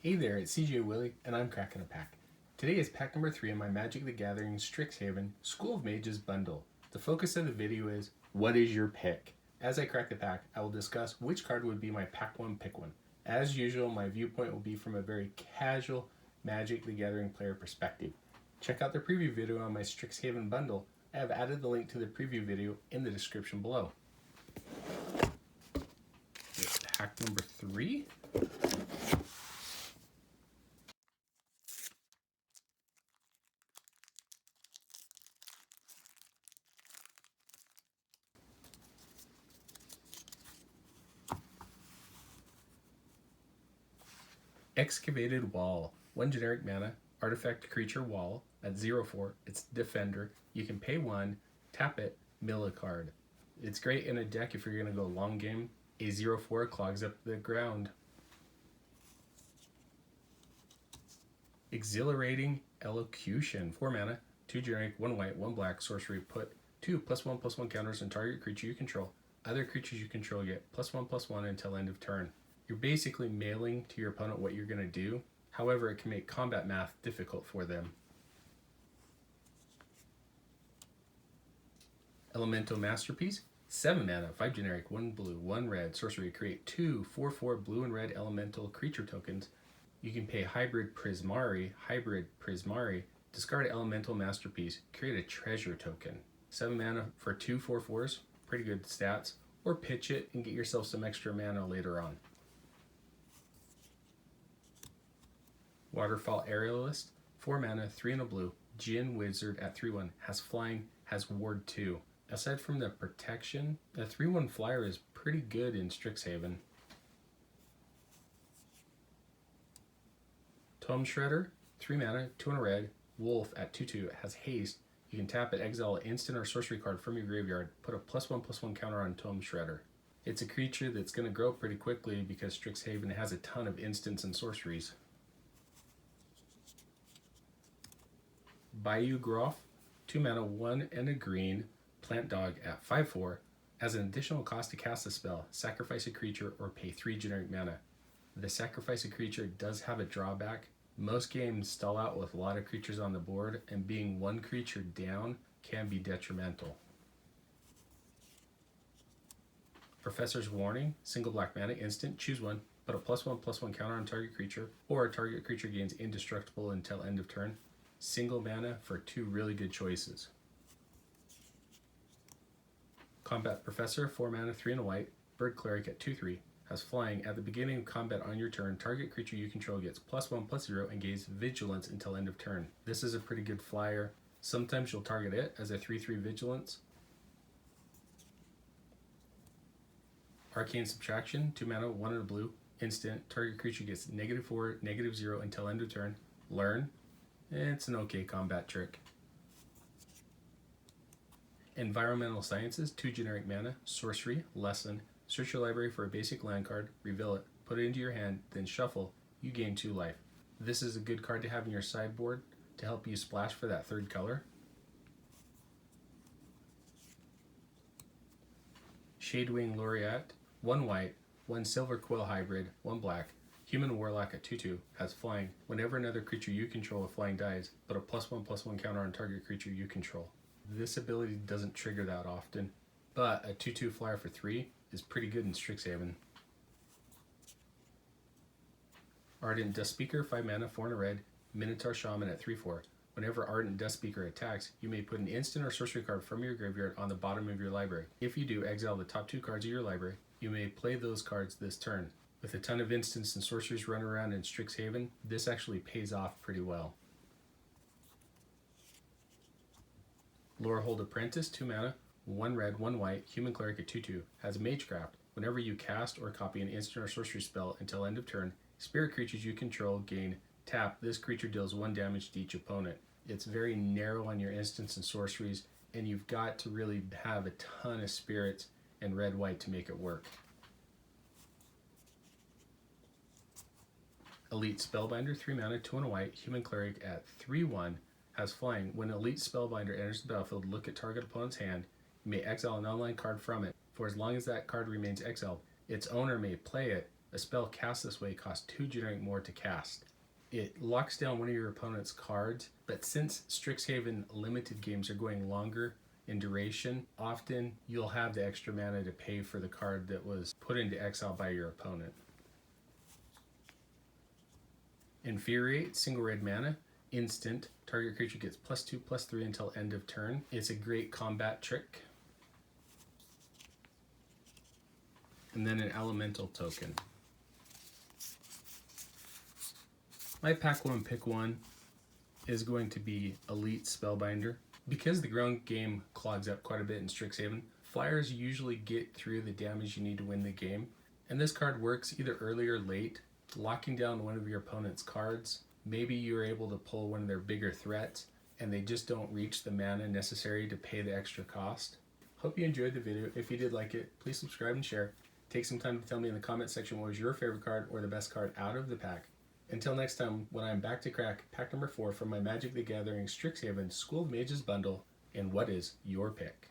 Hey there, it's CJ Willie, and I'm cracking a pack. Today is pack number 3 in my Magic the Gathering Strixhaven School of Mages bundle. The focus of the video is, what is your pick? As I crack the pack, I will discuss which card would be my pack 1 pick one. As usual, my viewpoint will be from a very casual Magic the Gathering player perspective. Check out the preview video on my Strixhaven bundle. I have added the link to the preview video in the description below. Pack number 3. Excavated Wall. 1 generic mana, artifact creature wall at 0/4. It's defender. You can pay 1, tap it, mill a card. It's great in a deck if you're going to go long game. A 0/4 clogs up the ground. Exhilarating Elocution. 4 mana, 2 generic, 1 white, 1 black, sorcery. Put 2 +1/+1 counters on target creature you control. Other creatures you control get +1/+1 until end of turn. You're basically mailing to your opponent what you're going to do. However, it can make combat math difficult for them. Elemento Masterpiece. 7 mana, 5 generic, 1 blue, 1 red, sorcery. Create 2 4/4 blue and red elemental creature tokens. You can pay Hybrid Prismari, discard Elemental Masterpiece, create a treasure token. 7 mana for 2 4/4s, pretty good stats. Or pitch it and get yourself some extra mana later on. Waterfall Aerialist, 4 mana, 3 and a blue, Djinn Wizard at 3/1, has flying, has ward 2. Aside from the protection, the 3/1 flyer is pretty good in Strixhaven. Tome Shredder, 3 mana, 2 and a red, Wolf at 2/2, has haste. You can tap it, exile an instant or sorcery card from your graveyard, put a +1/+1 counter on Tome Shredder. It's a creature that's going to grow pretty quickly because Strixhaven has a ton of instants and sorceries. Bayou Groff, 2 mana, 1 and a green, plant dog at 5/4. As an additional cost to cast a spell, sacrifice a creature or pay 3 generic mana. The sacrifice a creature does have a drawback. Most games stall out with a lot of creatures on the board, and being 1 creature down can be detrimental. Professor's Warning, single black mana, instant, choose 1, put a +1/+1 counter on target creature, or target creature gains indestructible until end of turn. Single mana for 2 really good choices. Combat Professor, 4 mana, 3 and a white, bird cleric at 2/3, has flying. At the beginning of combat on your turn, target creature you control gets +1/+0 and gains vigilance until end of turn. This is a pretty good flyer. Sometimes you'll target it as a 3/3 vigilance. Arcane Subtraction, 2 mana, 1 and a blue, instant, target creature gets -4, -0 until end of turn. Learn. It's an okay combat trick. Environmental Sciences, 2 generic mana, sorcery, lesson. Search your library for a basic land card, reveal it, put it into your hand, then shuffle. You gain 2 life. This is a good card to have in your sideboard to help you splash for that 3rd color. Shadewing Laureate, 1 white, 1 silver quill hybrid, 1 black, human warlock at 2/2, has flying. Whenever another creature you control with flying dies, put a +1/+1 counter on target creature you control. This ability doesn't trigger that often, but a 2/2 flyer for 3 is pretty good in Strixhaven. Ardent Dustspeaker, 5 mana, 4 and a red, Minotaur Shaman at 3/4. Whenever Ardent Dustspeaker attacks, you may put an instant or sorcery card from your graveyard on the bottom of your library. If you do, exile the top 2 cards of your library. You may play those cards this turn. With a ton of instants and sorceries running around in Strixhaven, this actually pays off pretty well. Lorehold Apprentice, 2 mana, 1 red, 1 white, human cleric at 2/2, has Magecraft. Whenever you cast or copy an instant or sorcery spell until end of turn, spirit creatures you control gain tap. This creature deals 1 damage to each opponent. It's very narrow on your instants and sorceries, and you've got to really have a ton of spirits and red-white to make it work. Elite Spellbinder, 3 mana, 2 and a white, human cleric at 3/1, has flying. When Elite Spellbinder enters the battlefield, look at target opponent's hand. You may exile an online card from it. For as long as that card remains exiled, its owner may play it A spell cast this way costs 2 generic more to cast. It locks down one of your opponent's cards, but since Strixhaven limited games are going longer in duration, often you'll have the extra mana to pay for the card that was put into exile by your opponent. Infuriate, single red mana, instant. Target creature gets +2/+3 until end of turn. It's a great combat trick. And then an elemental token. My pack one, pick one is going to be Elite Spellbinder. Because the ground game clogs up quite a bit in Strixhaven, flyers usually get through the damage you need to win the game. And this card works either early or late, locking down one of your opponent's cards. Maybe you're able to pull one of their bigger threats and they just don't reach the mana necessary to pay the extra cost. Hope you enjoyed the video. If you did like it, please subscribe and share. Take some time to tell me in the comment section what was your favorite card or the best card out of the pack. Until next time, when I'm back to crack pack number 4 from my Magic the Gathering Strixhaven School of Mages bundle, and what is your pick?